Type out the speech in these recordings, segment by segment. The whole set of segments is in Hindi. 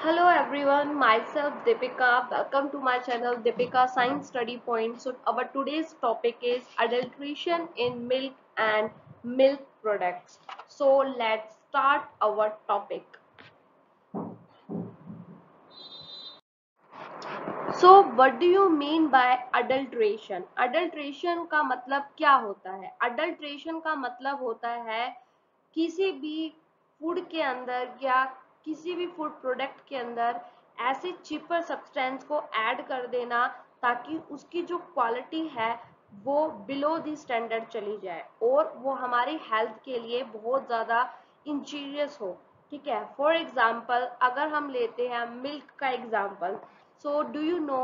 Hello everyone, myself Deepika. Welcome to my channel Deepika Science Study Point. So our today's topic is adulteration in milk and milk products. So let's start our topic. So what do you mean by adulteration? Adulteration का मतलब क्या होता है? Adulteration का मतलब होता है किसी भी फूड के अंदर या किसी भी फूड प्रोडक्ट के अंदर ऐसे चीपर सब्सटेंस को ऐड कर देना ताकि उसकी जो क्वालिटी है वो बिलो द स्टैंडर्ड चली जाए और वो हमारी हेल्थ के लिए बहुत ज़्यादा इंजीरियस हो। ठीक है, फॉर एग्जाम्पल अगर हम लेते हैं मिल्क का example, so do you know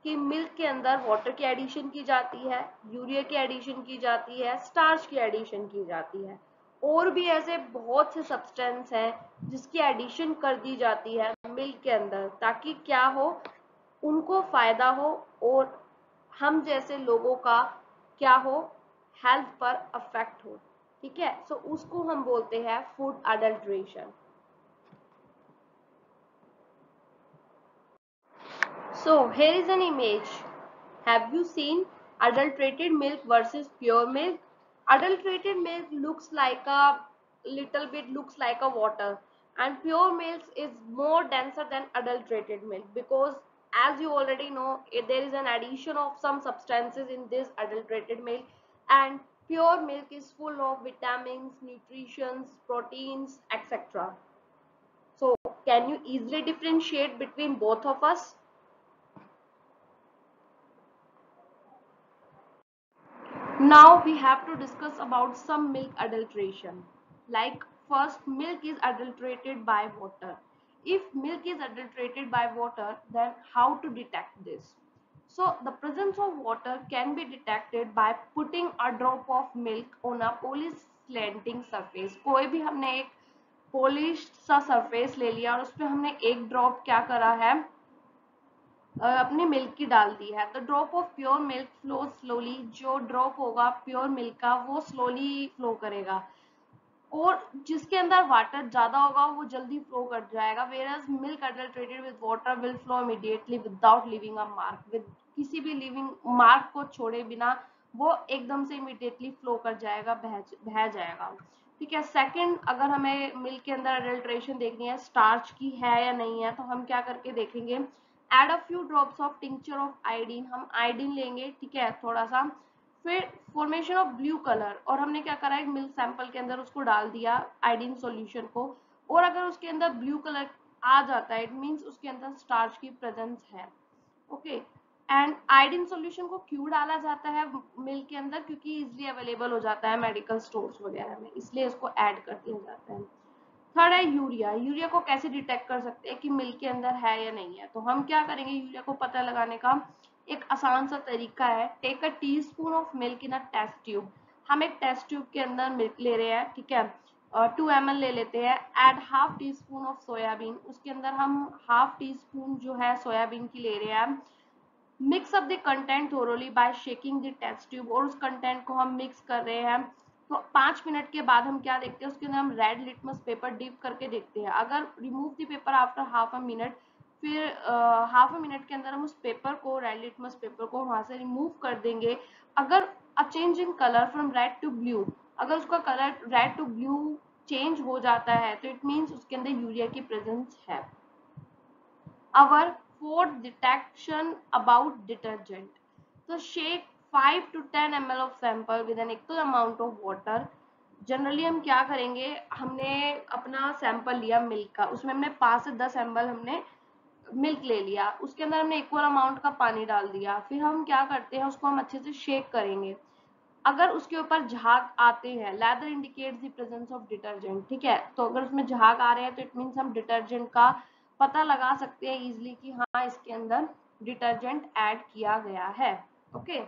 कि मिल्क के अंदर वाटर की एडिशन की जाती है, यूरिया की एडिशन की जाती है, स्टार्च की एडिशन की जाती है, और भी ऐसे बहुत से सब्सटेंस हैं जिसकी एडिशन कर दी जाती है मिल्क के अंदर ताकि क्या हो, उनको फायदा हो और हम जैसे लोगों का क्या हो, हेल्थ पर अफेक्ट हो। ठीक है, सो उसको हम बोलते हैं food adulteration. So here is an image. Have you seen adulterated milk versus pure milk? Adulterated milk looks like a little bit looks like a water, and pure milk is more denser than adulterated milk because as you already know there is an addition of some substances in this adulterated milk, and pure milk is full of vitamins, nutrients, proteins, etc. So can you easily differentiate between both of us? Now we have to discuss about some milk adulteration. Like first, milk is adulterated by water. If milk is adulterated by water, then how to detect this? So the presence of water can be detected by putting a drop of milk on a polished slanting surface. कोई भी हमने एक polished सा surface ले लिया और उसपे हमने एक drop क्या करा है, अपनी मिल्क की डाल दी है। The drop of pure milk flow slowly, जो ड्रॉप होगा प्योर मिल्क का वो स्लोली फ्लो करेगा, और जिसके अंदर वाटर ज्यादा होगा वो जल्दी फ्लो कर जाएगा, whereas milk adulterated with water will flow immediately without living a mark, with किसी भी लिविंग मार्क को छोड़े बिना वो एकदम से इमीडिएटली फ्लो कर जाएगा, बह जाएगा। ठीक है, सेकंड, अगर हमें मिल्क के अंदर अडल्ट्रेशन देखनी है स्टार्च की है या नहीं है, तो हम क्या करके देखेंगे, add a few drops of tincture of iodine, हम आयोडीन लेंगे, ठीक है, थोड़ा सा, फिर फॉर्मेशन ऑफ ब्लू कलर, और हमने क्या करा, एक मिल्क सैंपल के अंदर उसको डाल दिया आयोडीन सॉल्यूशन को, और अगर उसके अंदर ब्लू कलर आ जाता है इट मींस उसके अंदर स्टार्च की प्रेजेंस है। ओके, एंड आयोडीन सॉल्यूशन को क्यों डाला जाता है मिल्क के अंदर, क्योंकि इजिली अवेलेबल हो जाता है मेडिकल स्टोर्स वगैरह में, इसलिए इसको ऐड कर दिया जाता है। थर्ड है यूरिया। यूरिया को कैसे डिटेक्ट कर सकते हैं कि मिल्क के अंदर है या नहीं है, तो हम क्या करेंगे, यूरिया को पता लगाने का एक आसान सा तरीका है, take a teaspoon of milk in a test tube. हम एक टेस्ट ट्यूब के अंदर मिल्क ले रहे हैं, ठीक है, 2 ml ले लेते हैं, add half teaspoon of soybean, उसके अंदर हम हाफ टी स्पून जो है सोयाबीन की ले रहे हैं, mix up the content thoroughly by shaking the test tube, और उस कंटेंट को हम मिक्स कर रहे हैं, तो 5 मिनट के बाद हम क्या देखते हैं, उसके अंदर हम रेड लिटमस पेपर डिप करके देखते हैं, अगर remove the paper after half a minute, फिर हाफ अ मिनट के अंदर हम उस पेपर को, रेड लिटमस पेपर को वहां से रिमूव कर देंगे, अगर a change in colour from red to blue, अगर उसका colour red to blue change हो जाता है तो इट मीन्स उसके अंदर यूरिया की प्रेजेंस है। Our fourth detection about detergent. So shake 5 to 10 ml of sample with an equal amount of water. Generally हम क्या करेंगे, हमने अपना सैंपल लिया मिल्क का, उसमें हमने 5 से 10 ml हमने मिल्क ले लिया, उसके अंदर हमने इक्वल अमाउंट का पानी डाल दिया, फिर हम क्या करते हैं, उसको हम अच्छे से शेक करेंगे, अगर उसके ऊपर झाग आते हैं, leather indicates the presence of detergent, ठीक है, तो अगर उसमें झाग आ रहे हैं तो इट मीन्स हम डिटर्जेंट का पता लगा सकते हैं इजिली कि हाँ इसके अंदर डिटर्जेंट ऐड किया गया है। ओके,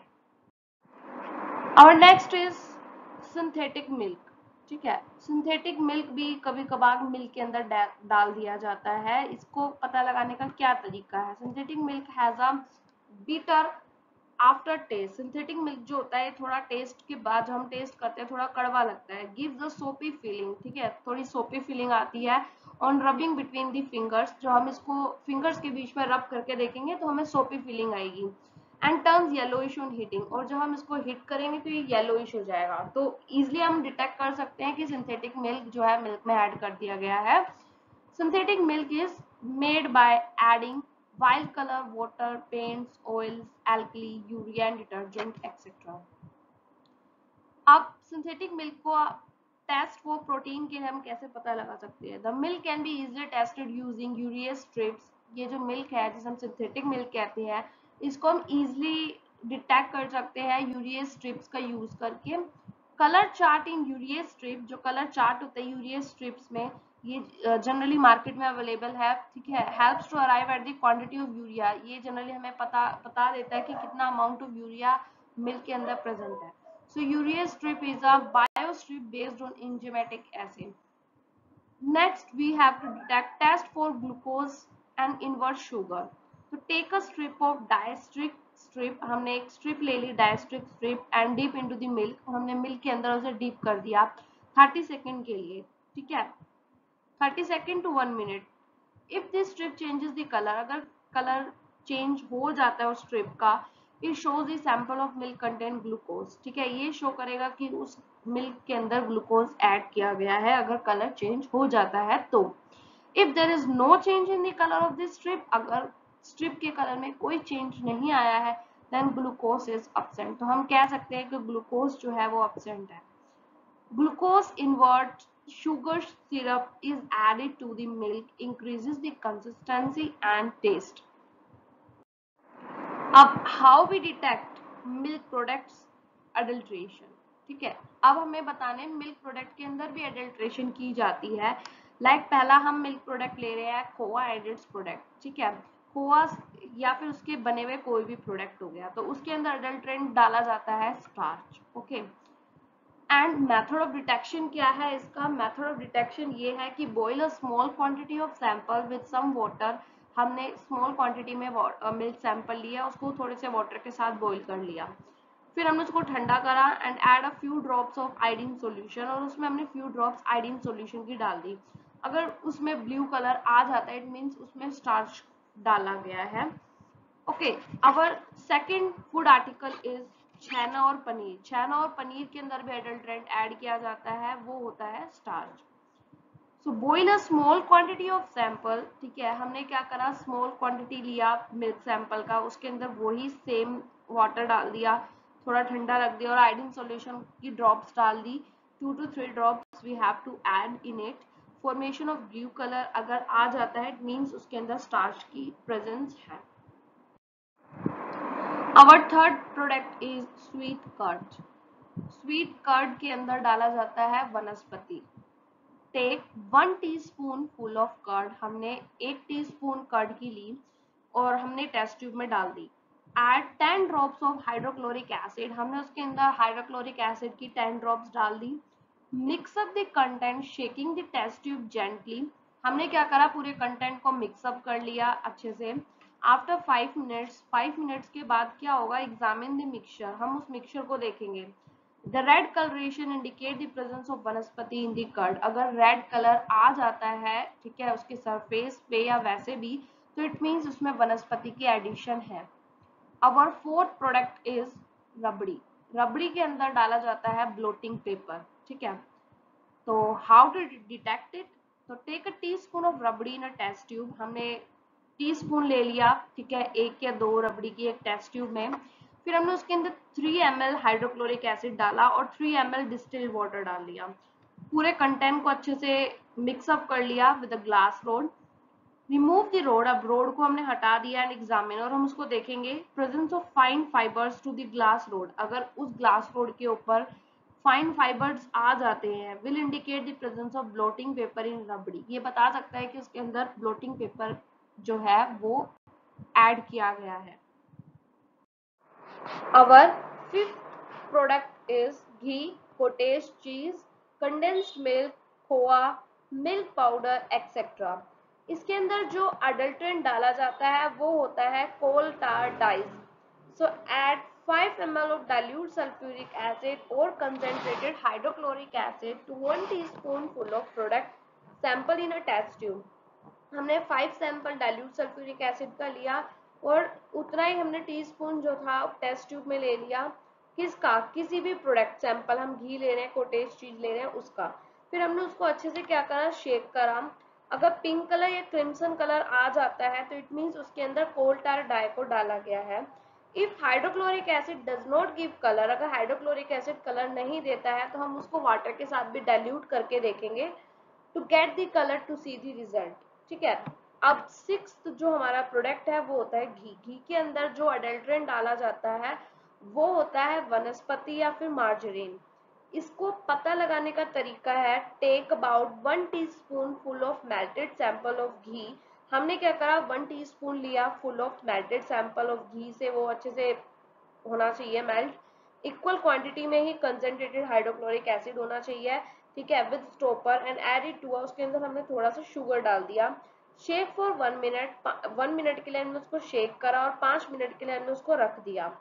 और नेक्स्ट इज सिंथेटिक मिल्क। ठीक है, सिंथेटिक मिल्क भी कभी कभार मिल्क के अंदर डाल दिया जाता है, इसको पता लगाने का क्या तरीका है, synthetic milk has a bitter after taste. Synthetic milk जो होता है थोड़ा टेस्ट के बाद, जो हम टेस्ट करते हैं थोड़ा कड़वा लगता है, गिव्स अ सोपी फीलिंग, ठीक है, थोड़ी सोपी फीलिंग आती है, on rubbing between the fingers, जो हम इसको फिंगर्स के बीच में रब करके देखेंगे तो हमें सोपी फीलिंग आएगी। And turns yellowish on heating, और जब हम इसको हिट करेंगे तो ये येलोइश हो जाएगा। तो इजिली हम डिटेक्ट कर सकते हैं कि सिंथेटिक मिल्क जो है मिल्क में ऐड कर दिया गया है। Synthetic milk is made by adding wild color, water, paints, oils, alkali, urea and detergent etc. अब सिंथेटिक मिल्क को टेस्ट फॉर प्रोटीन के लिए हम कैसे पता लगा सकते हैं? The milk can be easily tested using urea strips. ये जो मिल्क है जिसे हम सिंथेटिक मिल्क कहते हैं, इसको हम इजीली डिटेक्ट कर सकते हैं यूरिया स्ट्रिप्स का यूज करके। Colour chart in urea strip, जो कलर चार्ट होता है यूरिया स्ट्रिप्स में, ये जनरली मार्केट में अवेलेबल है, ठीक है। Helps to arrive at the quantity of urea, ये जनरली हमें बता देता है कि कितना अमाउंट ऑफ यूरिया मिल्क के अंदर प्रेजेंट है। So urea strip is a biostrip based on enzymatic acid. Next, we have to test for glucose and inverse sugar. So take a strip of diastриक strip, हमने एक strip ले ली diastриक strip and dip into the milk, हमने milk के अंदर उसे dip कर दिया 30 सेकेंड के लिए, ठीक है, 30 second to 1 minute. If this strip changes the color, अगर कलर चेंज हो जाता है उस स्ट्रिप का, it shows the sample of milk content glucose, ठीक है, ये शो करेगा कि उस मिल्क के अंदर ग्लूकोज ऐड किया गया है अगर कलर चेंज हो जाता है तो। If there is no change in the colour of this strip, अगर स्ट्रिप के कलर में कोई चेंज नहीं आया है, देन ग्लूकोज इज एब्सेंट, तो हम कह सकते हैं कि ग्लूकोज जो है वो एब्सेंट है। Glucose invert sugar syrup is added to the milk, increases the consistency and taste. अब how we detect milk products adulteration, ठीक है। अब हमें बताने मिल्क प्रोडक्ट के अंदर भी अडल्ट्रेशन की जाती है। लाइक पहला हम मिल्क प्रोडक्ट ले रहे हैं खोआ एडेड्स प्रोडक्ट, ठीक है, खोआ या फिर उसके बने हुए कोई भी प्रोडक्ट हो गया, तो उसके अंदर अडल्ट्रेंट डाला जाता है starch, okay. And method of detection क्या है इसका? मेथड ऑफ डिटेक्शन ये है कि boil a small quantity of sample with some water, हमने स्मॉल क्वांटिटी में मिल्क सैंपल लिया, उसको थोड़े से वाटर के साथ बॉईल कर लिया, फिर हमने उसको ठंडा करा and add a few drops of iodine solution, और उसमें हमने फ्यू ड्रॉप्स आयोडीन सॉल्यूशन की डाल दी। अगर उसमें ब्लू कलर आ जाता है, इट मीन्स उसमें स्टार्च डाला गया है, okay. Our second food article is chhena और पनीर। छैना और पनीर के अंदर भी एडल्ट्रेंट ऐड किया जाता है, वो होता है starch. So boil a small quantity of sample, ठीक है, हमने क्या करा, स्मॉल क्वांटिटी लिया मिल्क सैंपल का, उसके अंदर वही सेम वाटर डाल दिया, थोड़ा ठंडा रख दिया और आयोडीन सॉल्यूशन की ड्रॉप्स डाल दी, 2 to 3 drops we have to add in it. Formation of blue colour अगर आ जाता है, इट मीन्स उसके अंदर स्टार्च की प्रेजेंस है। Our third product is sweet curd. Sweet curd के अंदर डाला जाता है vanaspati. Take 1 teaspoon full of curd, हमने 1 टीस्पून कर्ड की ली और हमने टेस्ट ट्यूब में डाल दी। Add 10 drops of hydrochloric acid, हमने उसके अंदर हाइड्रोक्लोरिक एसिड की 10 ड्रॉप्स डाल दी। Mix up the content shaking the test tube gently, हमने क्या करा, पूरे कंटेंट को मिक्सअप कर लिया अच्छे से। आफ्टर 5 मिनट्स के बाद क्या होगा, एग्जामिन द मिक्सचर, हम उस मिक्सचर को देखेंगे। The red colouration indicate the presence of वनस्पति इन द कर्ड, अगर रेड कलर आ जाता है, ठीक है, उसके सरफेस पे या वैसे भी, तो इट मीन्स उसमें वनस्पति की एडिशन है। अवर फोर्थ प्रोडक्ट इज रबड़ी। रबड़ी के अंदर डाला जाता है ब्लोटिंग पेपर, ठीक है। तो हाउ टू डिटेक्ट इट? तो take a teaspoon of rabri in a test tube, हमने टीस्पून ले लिया, ठीक है, 1 या 2 रबड़ी की एक टेस्ट ट्यूब में, फिर हमने उसके अंदर 3 ml हाइड्रोक्लोरिक एसिड डाला और 3 ml डिस्टिल्ड वाटर डाल लिया, पूरे कंटेंट को अच्छे से मिक्सअप कर लिया with a glass rod. Remove the road, अब रोड को हमने हटा दिया एंड एग्जामिन, और हम उसको देखेंगे। Presence of fine fibres to the glass rod, अगर उस ग्लास रोड के ऊपर फाइन फाइबर्स आ जाते हैं, will indicate the presence of blotting paper in rabri, ये बता सकता है कि उसके अंदर ब्लोटिंग पेपर जो है वो ऐड किया गया है। Our fifth product is ghee, cottage cheese, condensed milk, khoa, milk powder etcetera. इसके अंदर जो अडल्ट्रेंट डाला जाता है वो होता है coal tar dyes. So add 5 ml of dilute sulfuric acid or concentrated hydrochloric acid to 1 teaspoon full of product sample in a test tube, हमने 5 सैंपल डाइल्यूट सल्फ्यूरिक एसिड का लिया और उतना ही हमने टीस्पून जो था टेस्ट ट्यूब में ले लिया, किसका, किसी भी प्रोडक्ट सैंपल, हम घी ले रहे हैं, कोटेज चीज ले रहे हैं उसका। फिर हमने उसको अच्छे से क्या करा, शेक करा। अगर पिंक कलर या क्रिम्सन कलर आ जाता है तो इट मीन्स उसके अंदर कोल टार डाई को डाला गया है। If hydrochloric acid does not give colour, अगर हाइड्रोक्लोरिक एसिड कलर नहीं देता है तो हम उसको वाटर के साथ भी डाइल्यूट करके देखेंगे to get the colour to see the result. ठीक है। अब सिक्स्थ जो हमारा प्रोडक्ट है वो होता है घी। घी के अंदर जो अडल्ट्रेंट डाला जाता है वो होता है वनस्पति या फिर मार्जरीन। इसको पता लगाने का तरीका है, take about 1 teaspoon full of melted sample of ghee. हमने क्या करा, 1 टीस्पून लिया full of melted sample of घी से, वो अच्छे से होना चाहिए मेल्ट। इक्वल क्वांटिटी में ही कंसेंट्रेटेड हाइड्रोक्लोरिक एसिड होना चाहिए। ठीक है, with stopper and add it to, उसके अंदर हमने थोड़ा सा शुगर डाल दिया। शेक फॉर 1 मिनट, 1 मिनट के लिए हमने उसको शेक करा और 5 मिनट के लिए हमने उसको रख दिया।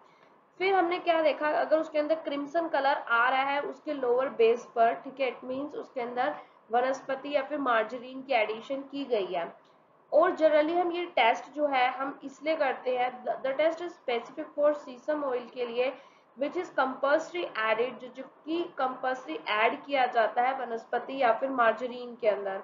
फिर हमने क्या देखा, अगर उसके अंदर क्रिम्सन कलर आ रहा है उसके लोअर बेस पर, ठीक है, इट मीन्स उसके अंदर वनस्पति या फिर मार्जरीन की एडिशन की गई है। और जनरली हम ये टेस्ट जो है हम इसलिए करते हैं, the test is specific for sesame oil के लिए, विच इज कंपल्सरी एडेड, जो कि कंपल्सरी ऐड किया जाता है वनस्पति या फिर मार्जरीन के अंदर।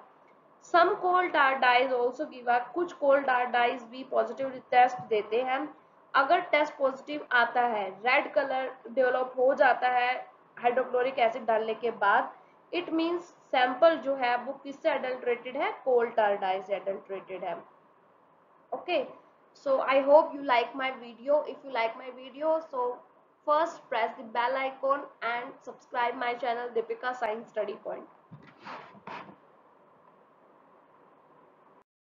सम कोल टार डाइज ऑल्सो गिव, कुछ कोल टार डाइज भी पॉजिटिव टेस्ट देते हैं। अगर टेस्ट पॉजिटिव आता है, रेड कलर डेवलप हो जाता है हाइड्रोक्लोरिक एसिड डालने के बाद, इट मीन्स सैंपल जो है वो किससे अडल्ट्रेटेड है, कोल टार डाई से अडल्ट्रेटेड है। Okay, so I hope you like my video. If you like my video, so first press the bell icon and subscribe my channel Deepika Science Study Point.